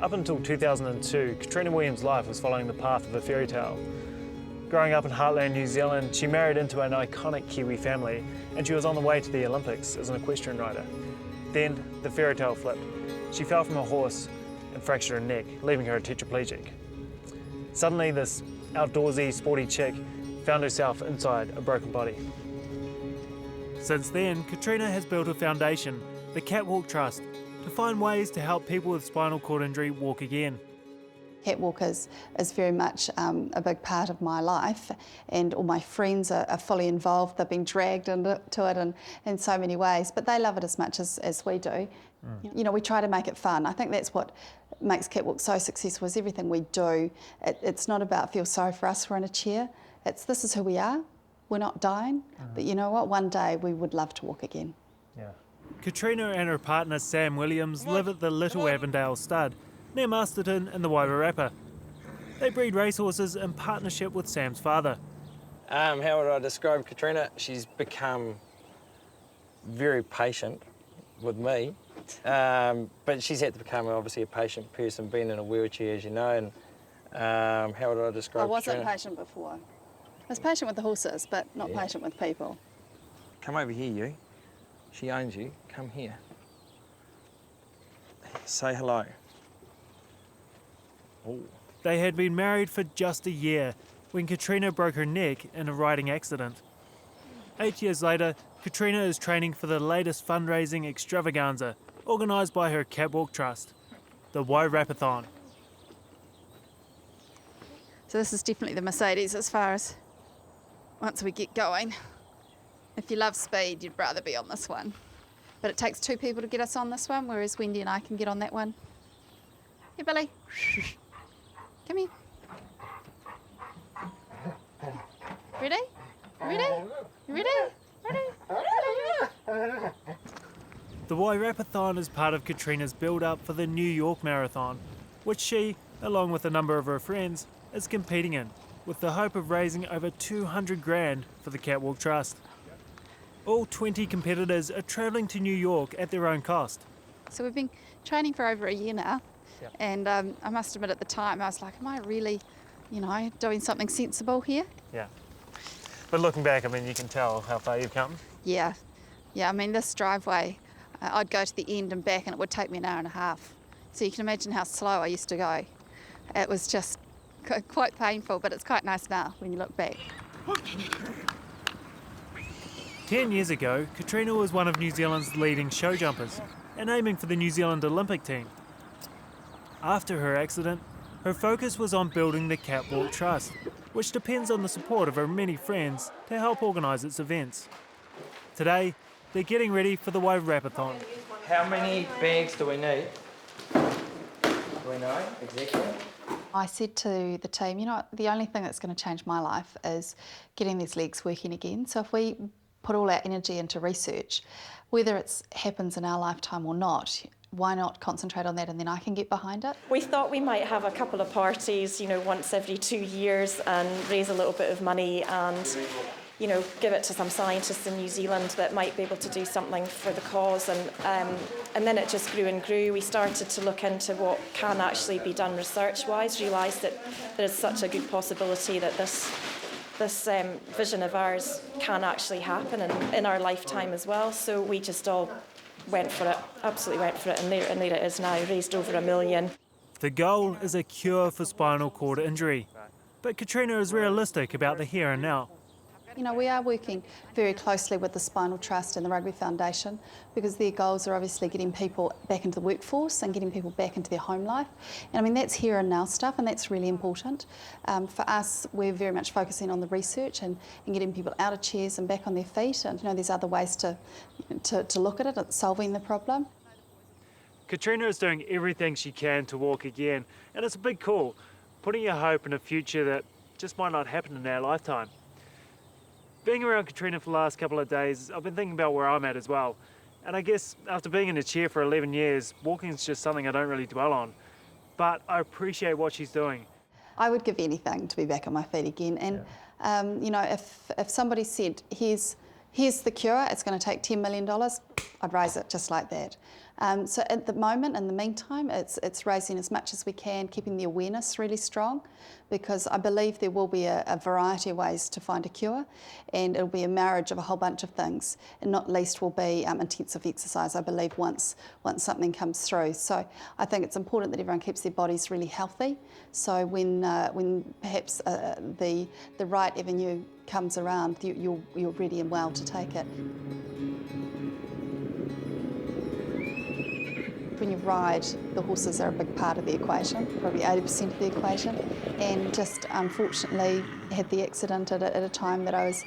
Up until 2002, Catriona Williams' life was following the path of a fairy tale. Growing up in Heartland, New Zealand, she married into an iconic Kiwi family and she was on the way to the Olympics as an equestrian rider. Then the fairy tale flipped. She fell from a horse and fractured her neck, leaving her a tetraplegic. Suddenly, this outdoorsy, sporty chick found herself inside a broken body. Since then, Catriona has built a foundation, the CatWalk Trust, to find ways to help people with spinal cord injury walk again. CatWalk is very much a big part of my life, and all my friends are fully involved. They've been dragged into it in so many ways, but they love it as much as we do. You know, we try to make it fun. I think that's what makes CatWalk so successful, is everything we do. It's not about feel sorry for us, we're in a chair. This is who we are. We're not dying, but you know what? One day we would love to walk again. Yeah. Catriona and her partner Sam Williams live at the Little Avondale Stud, near Masterton in the Wairarapa. They breed racehorses in partnership with Sam's father. How would I describe Catriona? She's become very patient with me, but she's had to become obviously a patient person, being in a wheelchair, as you know. And how would I describe I wasn't Catriona? patient before. I was patient with the horses, but not patient with people. Come over here, you. She owns you. Come here. Say hello. Oh. They had been married for just a year when Catriona broke her neck in a riding accident. 8 years later, Catriona is training for the latest fundraising extravaganza organised by her CatWalk Trust, the W-rathon. So this is definitely the Mercedes as far as once we get going. If you love speed, you'd rather be on this one. But it takes 2 people to get us on this one, whereas Wendy and I can get on that one. Hey, Billy. Come here. Ready? Ready? Ready? Ready? The W-rathon is part of Catriona's build-up for the New York Marathon, which she, along with a number of her friends, is competing in, with the hope of raising over 200 grand for the CatWalk Trust. All 20 competitors are travelling to New York at their own cost. So we've been training for over a year now, and I must admit at the time I was like, am I really, doing something sensible here? Yeah. But looking back, I mean, you can tell how far you've come. Yeah. I mean, this driveway, I'd go to the end and back and it would take me an hour and a half. So you can imagine how slow I used to go. It was just quite painful, but it's quite nice now when you look back. 10 years ago, Catriona was one of New Zealand's leading show jumpers and aiming for the New Zealand Olympic team. After her accident, her focus was on building the CatWalk Trust, which depends on the support of her many friends to help organise its events. Today, they're getting ready for the W-rathon. How many bags do we need? Do we know exactly? I said to the team, the only thing that's going to change my life is getting these legs working again. So if we put all our energy into research, whether it happens in our lifetime or not, why not concentrate on that and then I can get behind it? We thought we might have a couple of parties, once every 2 years and raise a little bit of money and, give it to some scientists in New Zealand that might be able to do something for the cause. And then it just grew and grew. We started to look into what can actually be done research-wise, realised that there's such a good possibility that this vision of ours can actually happen in our lifetime as well. So we just all went for it, absolutely went for it, and there it is now, raised over $1 million. The goal is a cure for spinal cord injury, but Catriona is realistic about the here and now. We are working very closely with the Spinal Trust and the Rugby Foundation because their goals are obviously getting people back into the workforce and getting people back into their home life. And I mean, that's here and now stuff, and that's really important. For us, we're very much focusing on the research and getting people out of chairs and back on their feet. And there's other ways to look at it, at solving the problem. Catriona is doing everything she can to walk again, and it's a big call, putting your hope in a future that just might not happen in our lifetime. Being around Catriona for the last couple of days, I've been thinking about where I'm at as well. And I guess after being in a chair for 11 years, walking is just something I don't really dwell on. But I appreciate what she's doing. I would give anything to be back on my feet again. And, if somebody said, here's the cure, it's going to take $10 million, I'd raise it just like that. So at the moment, in the meantime, it's raising as much as we can, keeping the awareness really strong, because I believe there will be a variety of ways to find a cure, and it'll be a marriage of a whole bunch of things, and not least will be intensive exercise, I believe, once something comes through. So I think it's important that everyone keeps their bodies really healthy, so when perhaps the right avenue comes around, you're ready and well to take it. When you ride, the horses are a big part of the equation, probably 80% of the equation, and just unfortunately had the accident at a time that I was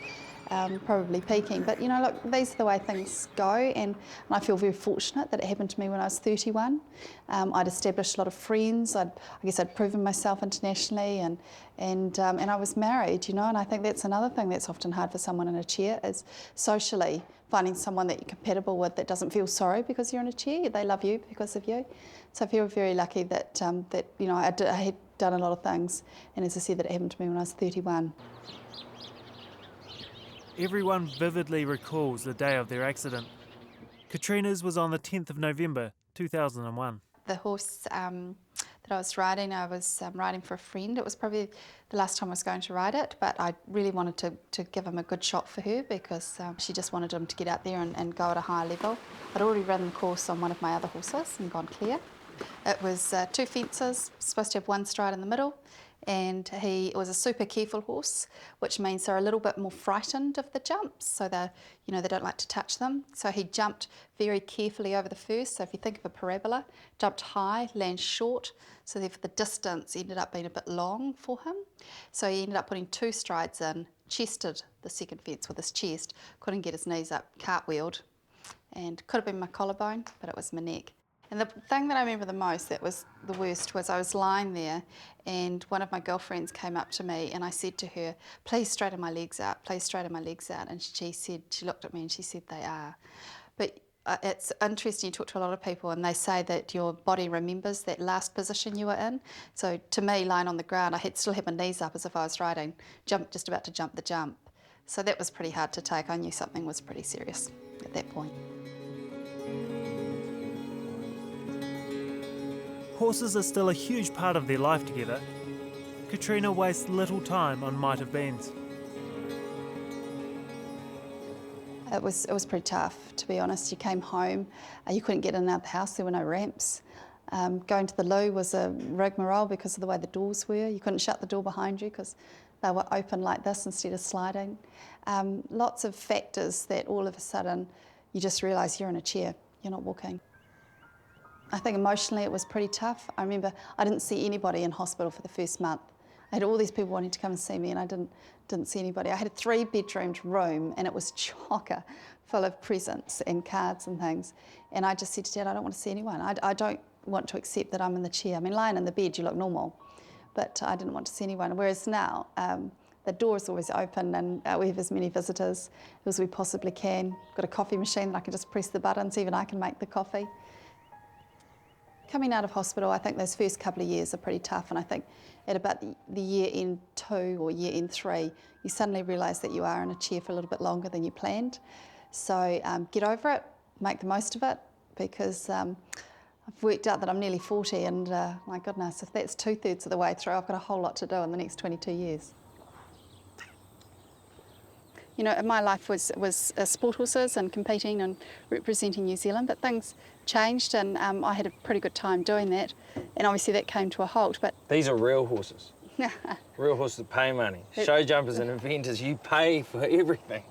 probably peaking. But you know, look, these are the way things go, and I feel very fortunate that it happened to me when I was 31. I'd established a lot of friends. I guess I'd proven myself internationally, and I was married, you know. And I think that's another thing that's often hard for someone in a chair, is socially finding someone that you're compatible with, that doesn't feel sorry because you're in a chair. They love you because of you. So I feel very lucky that that you know I had done a lot of things, and as I said, that it happened to me when I was 31. Everyone vividly recalls the day of their accident. Catriona's was on the 10th of November 2001. The horse that I was riding for a friend. It was probably the last time I was going to ride it, but I really wanted to give him a good shot for her, because she just wanted him to get out there and go at a higher level. I'd already run the course on one of my other horses and gone clear. It was 2 fences, supposed to have 1 stride in the middle, and he was a super careful horse, which means they're a little bit more frightened of the jumps, so they don't like to touch them. So he jumped very carefully over the first. So if you think of a parabola, jumped high, lands short, so therefore the distance ended up being a bit long for him. So he ended up putting 2 strides in, chested the second fence with his chest, couldn't get his knees up, cartwheeled, and could have been my collarbone, but it was my neck. And the thing that I remember the most, that was the worst, was I was lying there and one of my girlfriends came up to me and I said to her, please straighten my legs out, please straighten my legs out. And she looked at me and she said, they are. But it's interesting, you talk to a lot of people and they say that your body remembers that last position you were in. So to me, lying on the ground, I still had my knees up as if I was riding, just about to jump the jump. So that was pretty hard to take. I knew something was pretty serious at that point. Horses are still a huge part of their life together. Catriona wastes little time on might have beens. It was pretty tough, to be honest. You came home, you couldn't get in and out of the house, there were no ramps. Going to the loo was a rigmarole because of the way the doors were. You couldn't shut the door behind you because they were open like this instead of sliding. Lots of factors that all of a sudden you just realise you're in a chair, you're not walking. I think emotionally it was pretty tough. I remember I didn't see anybody in hospital for the first month. I had all these people wanting to come and see me and I didn't see anybody. I had a 3-bedroomed room and it was chocker full of presents and cards and things. And I just said to Dad, I don't want to see anyone. I don't want to accept that I'm in the chair. I mean, lying in the bed, you look normal. But I didn't want to see anyone. Whereas now, the door is always open and we have as many visitors as we possibly can. Got a coffee machine that I can just press the buttons, even I can make the coffee. Coming out of hospital, I think those first couple of years are pretty tough, and I think at about the year end 2 or year end 3, you suddenly realise that you are in a chair for a little bit longer than you planned. So get over it, make the most of it, because I've worked out that I'm nearly 40 and my goodness, if that's 2/3 of the way through, I've got a whole lot to do in the next 22 years. You know, my life was sport horses and competing and representing New Zealand, but things changed and I had a pretty good time doing that, and obviously that came to a halt. But these are real horses. Real horses that pay money. Show jumpers and inventors, you pay for everything.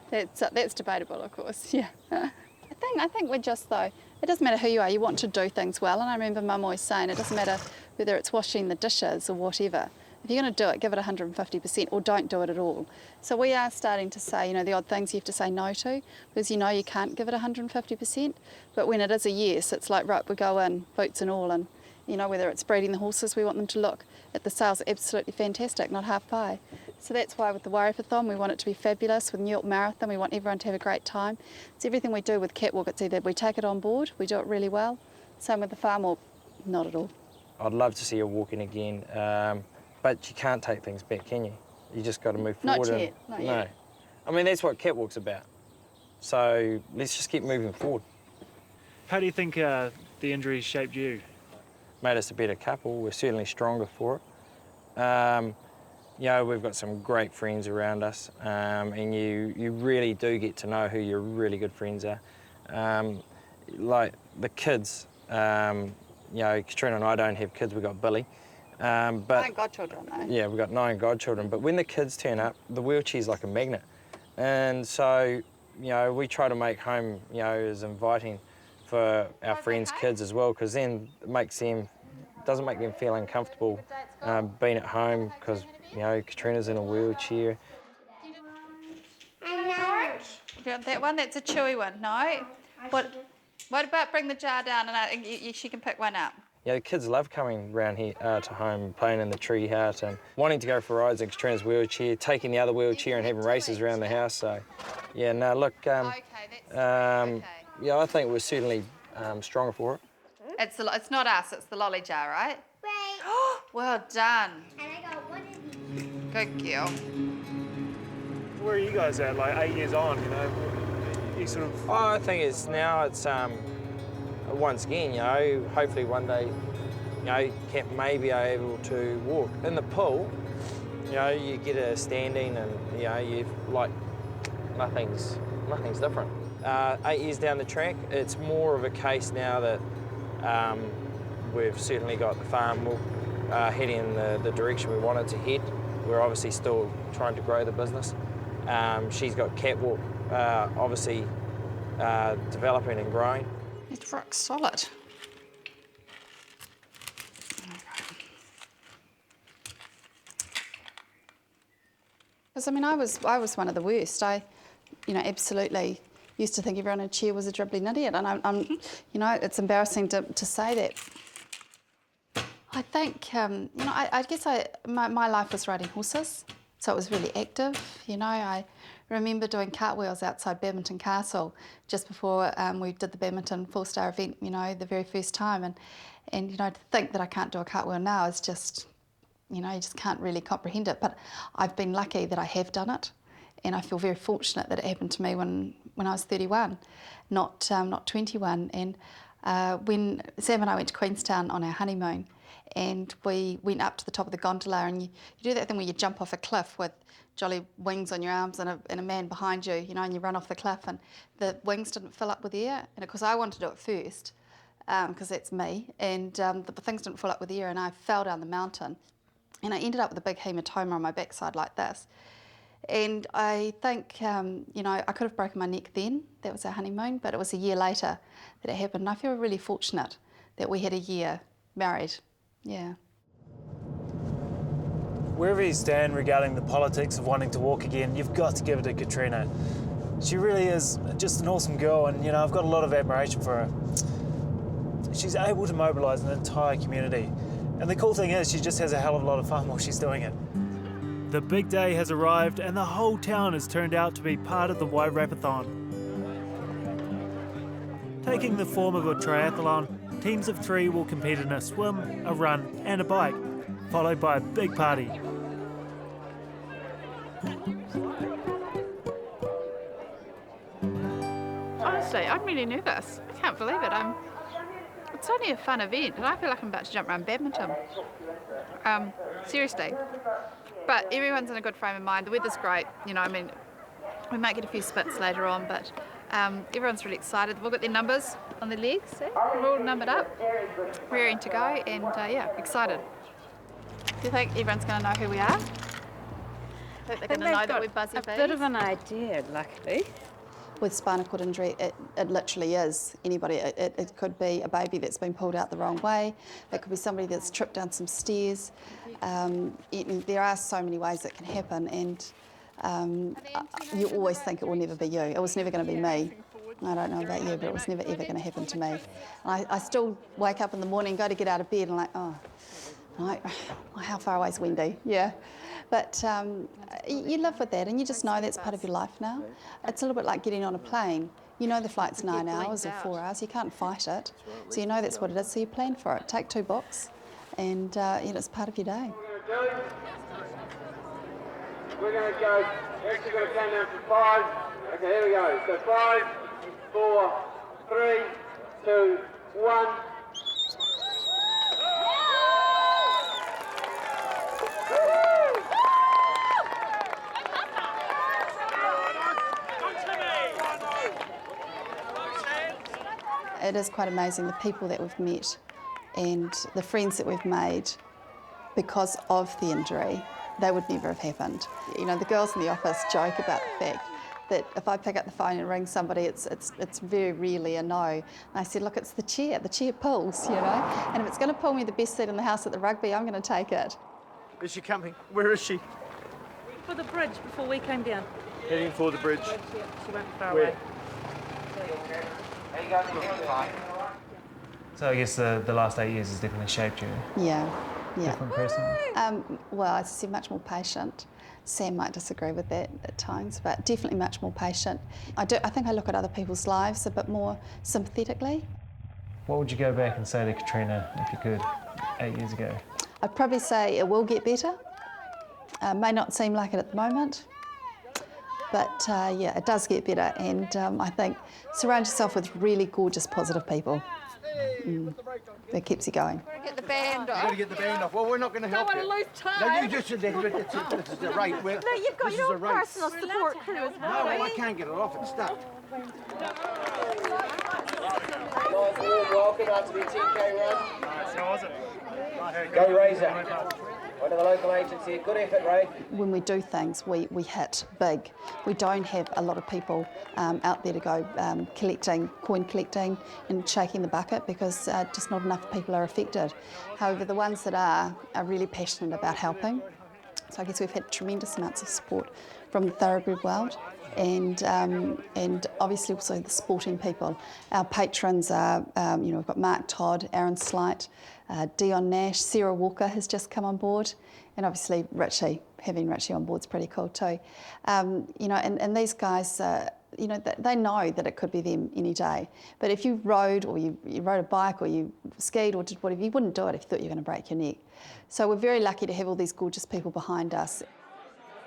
That's debatable, of course. Yeah. I think we're just, though, it doesn't matter who you are. You want to do things well, and I remember Mum always saying it doesn't matter whether it's washing the dishes or whatever. If you're going to do it, give it 150% or don't do it at all. So we are starting to say, you know, the odd things you have to say no to, because you know you can't give it 150%. But when it is a yes, it's like, right, we go in, boots and all, and, you know, whether it's breeding the horses, we want them to look at the sales absolutely fantastic, not half pie. So that's why with the W-rathon, we want it to be fabulous. With New York Marathon, we want everyone to have a great time. It's everything we do with CatWalk. It's either we take it on board, we do it really well. Same with the farm, or not at all. I'd love to see her walking again. But you can't take things back, can you? You just got to move forward. Not yet. No. I mean, that's what CatWalk's about. So let's just keep moving forward. How do you think the injury shaped you? Made us a better couple. We're certainly stronger for it. You know, we've got some great friends around us, and you really do get to know who your really good friends are. Like the kids, you know, Catriona and I don't have kids, we've got Billy. But 9 godchildren, though. yeah, we've got 9 godchildren, but when the kids turn up, the wheelchair's like a magnet. And so, you know, we try to make home, you know, as inviting for our friends' kids as well, because then it doesn't make them feel uncomfortable being at home, because, you know, Catriona's in a wheelchair. Do you want that one? That's a chewy one. No? What about bring the jar down and she can pick one up? Yeah, the kids love coming round here to home, playing in the tree hut and wanting to go for rides in Catriona's wheelchair, taking the other wheelchair and having races around the house. So, yeah, no, look, yeah, I think we're certainly stronger for it. It's not us, it's the lolly jar, right? Right. Well done. And I got one of these. Good girl. Where are you guys at, like 8 years on, you know? You sort of... Oh, I think it's once again, you know, hopefully one day, you know, Cat may be able to walk. In the pool, you know, you get a standing and, you know, you've like, nothing's different. 8 years down the track, it's more of a case now that we've certainly got the farm heading in the direction we want it to head. We're obviously still trying to grow the business. She's got CatWalk obviously developing and growing. It's rock solid. Because I mean, I was one of the worst. I, you know, absolutely used to think everyone in a chair was a dribbling idiot, and I'm you know, it's embarrassing to say that. I think, you know, I guess my life was riding horses, so it was really active. You know, I remember doing cartwheels outside Badminton Castle just before we did the badminton 4-star event, you know, the very first time. And you know, to think that I can't do a cartwheel now is just, you know, you just can't really comprehend it. But I've been lucky that I have done it, and I feel very fortunate that it happened to me when I was 31, not 21. And when Sam and I went to Queenstown on our honeymoon, and we went up to the top of the gondola, and you do that thing where you jump off a cliff with jolly wings on your arms and a man behind you, you know, and you run off the cliff, and the wings didn't fill up with air. And of course I wanted to do it first, because that's me, and the things didn't fill up with air, and I fell down the mountain, and I ended up with a big hematoma on my backside like this. And I think, you know, I could have broken my neck then. That was our honeymoon, but it was a year later that it happened. And I feel really fortunate that we had a year married. Yeah. Wherever you stand regarding the politics of wanting to walk again, you've got to give it to Catriona. She really is just an awesome girl, and, you know, I've got a lot of admiration for her. She's able to mobilise an entire community. And the cool thing is, she just has a hell of a lot of fun while she's doing it. The big day has arrived and the whole town has turned out to be part of the W-rathon. Taking the form of a triathlon, teams of 3 will compete in a swim, a run and a bike, followed by a big party. Honestly, I'm really nervous. I can't believe it. It's only a fun event, and I feel like I'm about to jump around badminton. Seriously. But everyone's in a good frame of mind. The weather's great. You know, I mean, we might get a few spits later on, but everyone's really excited. They've all got their numbers on their legs. See? We're all numbered up, rearing to go, and yeah, excited. Do you think everyone's going to know who we are? I think they're going to know that we're Buzzy Bees. A bit of an idea, luckily. With spinal cord injury, it literally is anybody. It could be a baby that's been pulled out the wrong way. It could be somebody that's tripped down some stairs. There are so many ways it can happen, and you always think it will never be you. It was never going to be me. I don't know about you, but it was never ever going to happen to me. And I still wake up in the morning, go to get out of bed, and like, oh, like, how far away is Wendy? Yeah. But you live with that, and you just know that's part of your life now. It's a little bit like getting on a plane. You know the flight's 9 hours or 4 hours. You can't fight it. So you know that's what it is, so you plan for it. Take 2 books, and it's part of your day. We're going to go, we're actually going to count down from 5, Okay, here we go. So 5, 4, 3, 2, 1. It is quite amazing the people that we've met and the friends that we've made because of the injury. They would never have happened. You know, the girls in the office joke about the fact that if I pick up the phone and ring somebody, it's very rarely a no. And I said, look, it's the chair pulls, you know, and if it's going to pull me the best seat in the house at the rugby, I'm going to take it. Is she coming? Where is she? For the bridge before we came down. Heading for the bridge. She won't be far Where? away. So I guess the last 8 years has definitely shaped you. Yeah. Different person. Well, as I said, much more patient. Sam might disagree with that at times, but definitely much more patient. I think I look at other people's lives a bit more sympathetically. What would you go back and say to Catriona if you could 8 years ago? I'd probably say it will get better. May not seem like it at the moment, but yeah, it does get better. And I think surround yourself with really gorgeous, positive people. That keeps you going. Get the band off. You've got to get the band off. Well, we're not going to help you. Don't want to lose time. No, you just sit there. This is the rate. No, you've got your own personal support crew as well. No, I can't get it off. It's stuck. Welcome out to the 10K run. How was it? Go Razor. One of the local agents here. Good effort, Ray. When we do things, we hit big. We don't have a lot of people out there to go coin collecting and shaking the bucket because just not enough people are affected. However, the ones that are really passionate about helping. So I guess we've had tremendous amounts of support from the thoroughbred world and obviously also the sporting people. Our patrons are, we've got Mark Todd, Aaron Slight, Dion Nash, Sarah Walker has just come on board, and obviously Richie. Having Richie on board is pretty cool too. And these guys, they know that it could be them any day. But if you rode or you rode a bike or you skied or did whatever, you wouldn't do it if you thought you were going to break your neck. So we're very lucky to have all these gorgeous people behind us.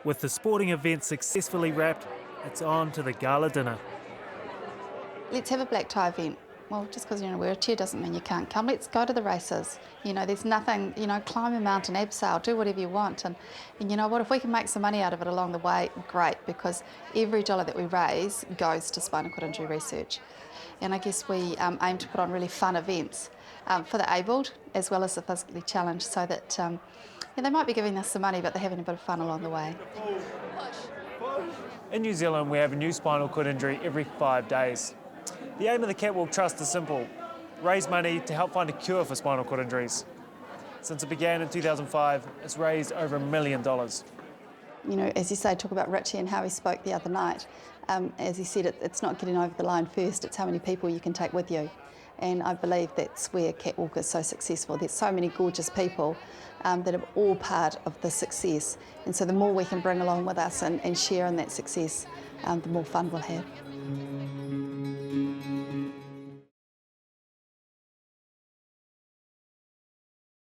With the sporting event successfully wrapped, it's on to the gala dinner. Let's have a black tie event. Well, just because you're in a wheelchair doesn't mean you can't come. Let's go to the races. There's nothing, climb a mountain, abseil, do whatever you want. And you know what, if we can make some money out of it along the way, great, because every dollar that we raise goes to spinal cord injury research. And I guess we aim to put on really fun events for the abled as well as the physically challenged so that they might be giving us some money, but they're having a bit of fun along the way. In New Zealand, we have a new spinal cord injury every 5 days. The aim of the CatWalk Trust is simple: raise money to help find a cure for spinal cord injuries. Since it began in 2005, it's raised over $1 million. As you say, talk about Richie and how he spoke the other night. As he said, it's not getting over the line first, it's how many people you can take with you. And I believe that's where CatWalk is so successful. There's so many gorgeous people that are all part of the success. And so the more we can bring along with us and share in that success, the more fun we'll have.